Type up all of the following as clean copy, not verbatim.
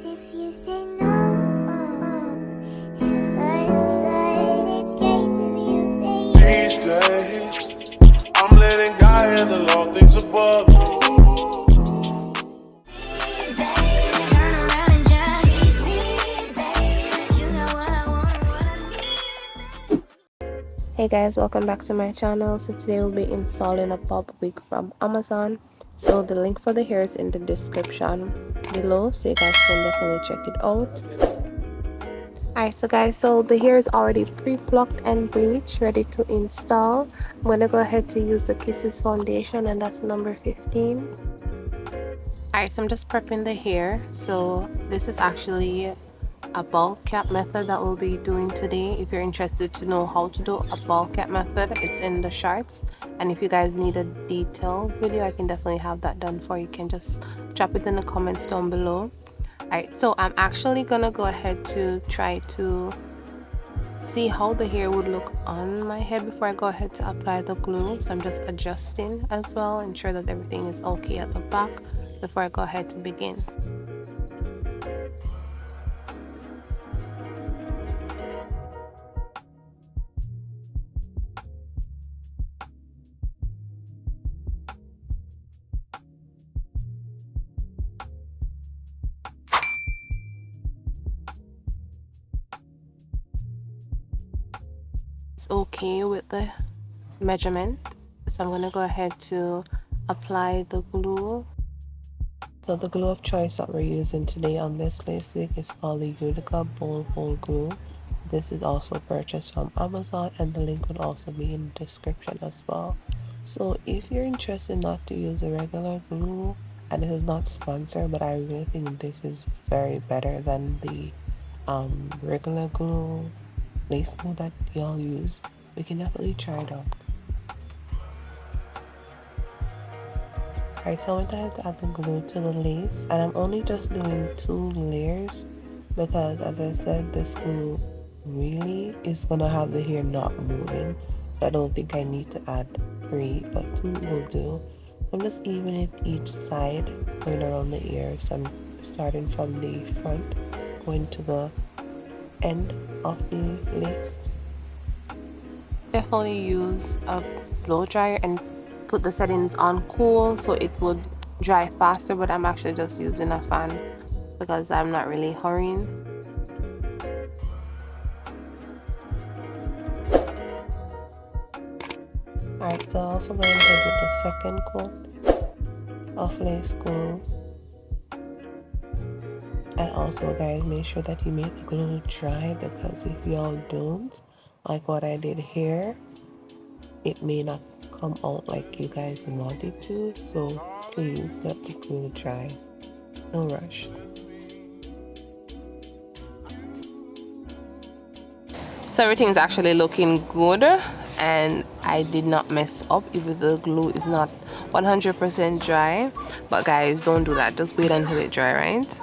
Cause if you say no, it's great if you say These days, I'm letting God handle all things above. turn around and just tease me, baby. You know what I want, what I need. Hey guys, welcome back to my channel. So today we'll be installing a pop wig from Amazon. So the link for the hair is in the description below, so you guys can definitely check it out. Alright, so guys, so the hair is already pre-plucked and bleached, ready to install. I'm gonna go ahead to use the Kisses foundation, and that's number 15. Alright, so I'm just prepping the hair. So this is actually a ball cap method that we'll be doing today. If you're interested to know how to do a ball cap method, it's in the shorts, and if you guys need a detailed video, I can definitely have that done for you. You can just drop it in the comments down below. Alright, so I'm actually gonna go ahead to try to see how the hair would look on my head before I go ahead to apply the glue. So I'm just adjusting as well, ensure that everything is okay at the back before I go ahead to begin. It's okay with the measurement, so I'm going to go ahead to apply the glue. So the glue of choice that we're using today on this lace wig is called the Unica Bowl Hole Glue. This is also purchased from Amazon, and the link would also be in the description as well. So if you're interested not to use a regular glue, and this is not sponsored, but I really think this is very better than the regular glue, lace glue that y'all use, we can definitely try it out. Alright, so I went ahead to add the glue to the lace, and I'm only just doing 2 layers because, as I said, this glue really is gonna have the hair not moving, so I don't think I need to add 3, but 2 will do. So I'm just evening it each side, going around the ear. So I'm starting from the front, going to the end of the lace. Definitely use a blow dryer and put the settings on cool so it would dry faster, but I'm actually just using a fan because I'm not really hurrying. Alright, so I also went ahead with the second coat of lace glue. And also, guys, make sure that you make the glue dry, because if y'all don't, like what I did here, it may not come out like you guys want it to. So please let the glue dry, no rush. So everything is actually looking good, and I did not mess up if the glue is not 100% dry. But guys, don't do that, just wait until it dry, right?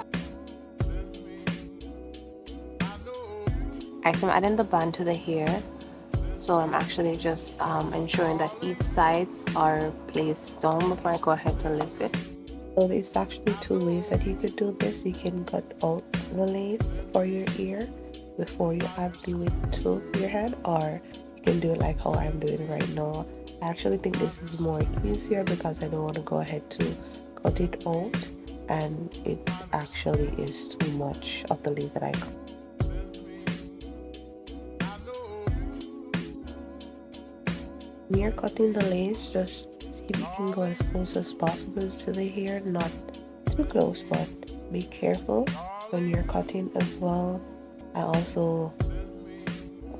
Alright, so I'm adding the band to the hair. So I'm actually just ensuring that each sides are placed down before I go ahead to lift it. So there's actually 2 ways that you could do this. You can cut out the lace for your ear before you add the wig to your head, or you can do it like how I'm doing right now. I actually think this is more easier because I don't want to go ahead to cut it out, and it actually is too much of the lace that I cut. When you're cutting the lace, just see if you can go as close as possible to the hair, not too close, but be careful when you're cutting as well. I also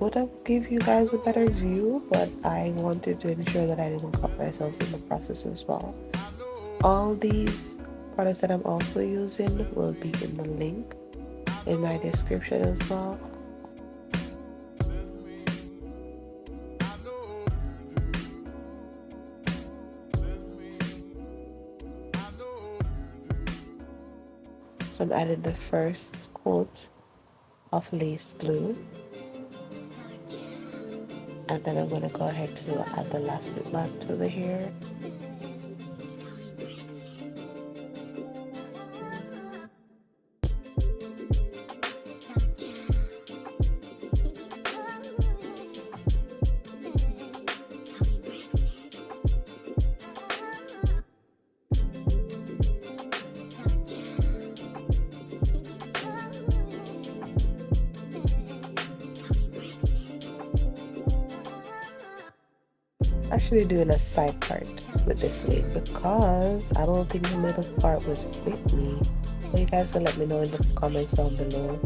would have give you guys a better view, but I wanted to ensure that I didn't cut myself in the process as well. All these products that I'm also using will be in the link in my description as well. So I'm adding the first coat of lace glue, and then I'm going to go ahead to add the elastic band to the hair. actually doing a side part with this wig because I don't think the middle part would fit me. But you guys can let me know in the comments down below.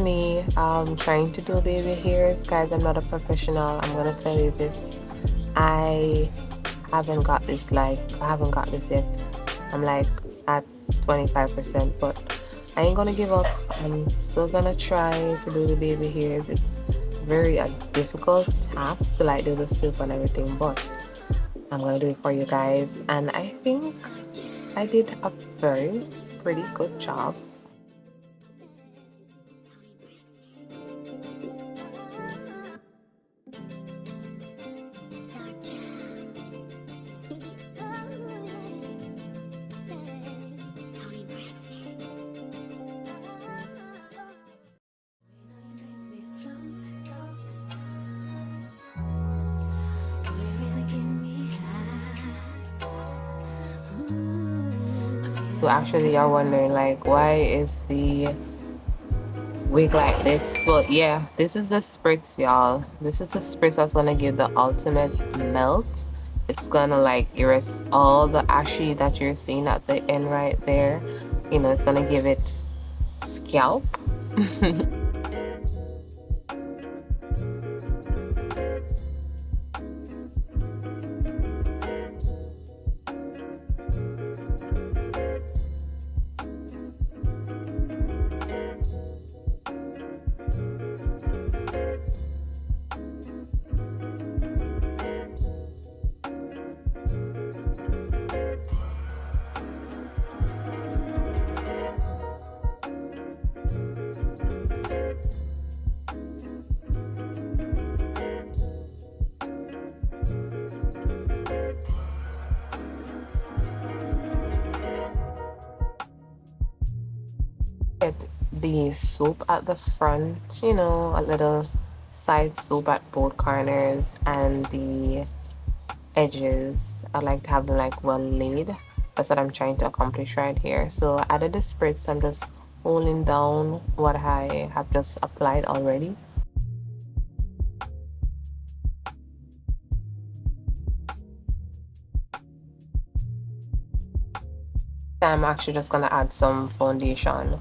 Me trying to do baby hairs, guys. I'm not a professional, I'm gonna tell you this. I haven't got this yet. I'm like at 25%, but I ain't gonna give up. I'm still gonna try to do the baby hairs. It's very a difficult task to like do the soup and everything, but I'm gonna do it for you guys, and I think I did a very pretty good job. So actually you're wondering like why is the wig like this? But yeah, this is the spritz, y'all. This is the spritz that's gonna give the ultimate melt. It's gonna like erase all the ashy that you're seeing at the end right there. You know, it's gonna give it scalp. Get the soup at the front, you know, a little side soup at both corners, and the edges I like to have them like well laid. That's what I'm trying to accomplish right here. So I added the spritz. I'm just holding down what I have just applied already. I'm actually just gonna add some foundation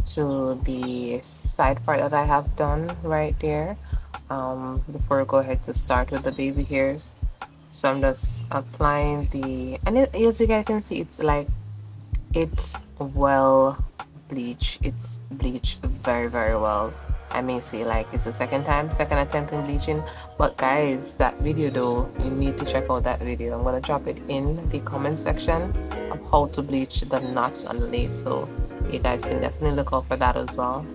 to the side part that I have done right there before I go ahead to start with the baby hairs. So I'm just applying and as you guys can see, it's like it's well bleached. It's bleached very well. I may say like it's the second attempt in bleaching, but guys, that video though, you need to check out that video. I'm gonna drop it in the comment section of how to bleach the knots and the lace, so you guys can definitely look out for that as well.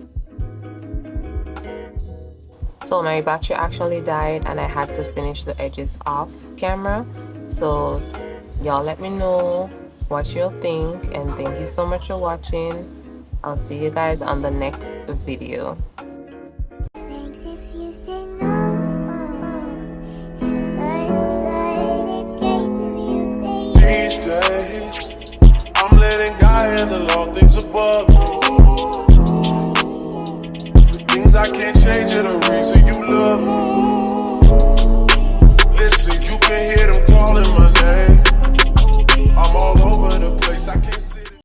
So my battery actually died and I had to finish the edges off camera. So y'all let me know what you'll think, and thank you so much for watching. I'll see you guys on the next video. Thanks if you say no. Fun, it's great if you say These days, I'm letting God handle all things above me. The things I can't change are the reason